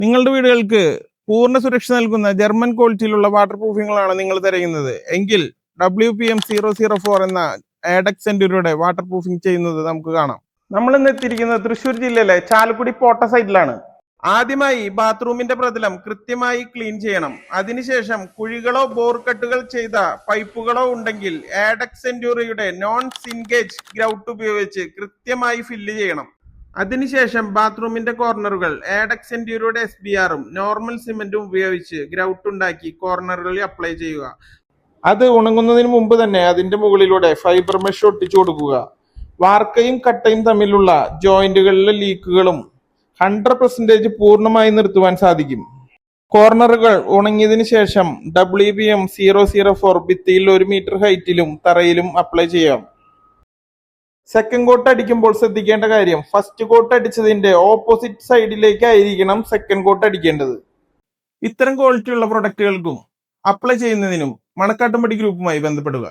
നിങ്ങളുടെ വീടുകൾക്ക് പൂർണ്ണ സുരക്ഷ നൽകുന്ന ജർമ്മൻ ക്വാളിറ്റിയിലുള്ള വാട്ടർ പ്രൂഫിങ്ങുകളാണ് നിങ്ങൾ തിരയുന്നത് എങ്കിൽ WPM004 എന്ന ആഡക്സ് സെന്ററിയുടെ വാട്ടർ പ്രൂഫിംഗ് ചെയ്യുന്നത് നമുക്ക് കാണാം. നമ്മൾ ഇന്ന് എത്തിയിരിക്കുന്നത് തൃശ്ശൂർ ജില്ലയിലെ ചാലക്കുടി പോട്ട സൈഡിലാണ്. ആദ്യമായി ബാത്റൂമിന്റെ പ്രതലം കൃത്യമായി ക്ലീൻ ചെയ്യണം. അതിനുശേഷം കുഴികളോ ബോർകട്ടുകൾ ചെയ്ത പൈപ്പുകളോ ഉണ്ടെങ്കിൽ ആഡക്സ് സെന്ററിയുടെ നോൺ സിൻഗേജ് ഗ്രൗട്ട് ഉപയോഗിച്ച് കൃത്യമായി ഫില്ല് ചെയ്യണം. അതിനുശേഷം ബാത്റൂമിന്റെ കോർണറുകൾ ആഡക്സ് സെന്ററിയുടെ SBRഉം നോർമൽ സിമെന്റും ഉപയോഗിച്ച് ഗ്രൗട്ട് ഉണ്ടാക്കി കോർണറുകളിൽ അപ്ലൈ ചെയ്യുക. അത് ഉണങ്ങുന്നതിന് മുമ്പ് തന്നെ അതിന്റെ മുകളിലൂടെ ഫൈബർ മെഷ് ഒട്ടിച്ചു കൊടുക്കുക. വാർക്കയും കട്ടയും തമ്മിലുള്ള ജോയിന്റുകളിലെ ലീക്കുകളും 100% പൂർണ്ണമായി നിർത്തുവാൻ സാധിക്കും. കോർണറുകൾ ഉണങ്ങിയതിനു ശേഷം WPM004 ഭിത്തിയിൽ 1 മീറ്റർ ഹൈറ്റിലും തറയിലും അപ്ലൈ ചെയ്യാം. സെക്കൻഡ് കോട്ട് അടിക്കുമ്പോൾ ശ്രദ്ധിക്കേണ്ട കാര്യം, ഫസ്റ്റ് കോട്ട് അടിച്ചതിന്റെ ഓപ്പോസിറ്റ് സൈഡിലേക്കായിരിക്കണം സെക്കൻഡ് കോട്ട് അടിക്കേണ്ടത്. ഇത്തരം ക്വാളിറ്റിയുള്ള പ്രൊഡക്റ്റുകൾക്കും അപ്ലൈ ചെയ്യുന്നതിനും മണക്കാട്ടുംപടി ഗ്രൂപ്പുമായി ബന്ധപ്പെടുക.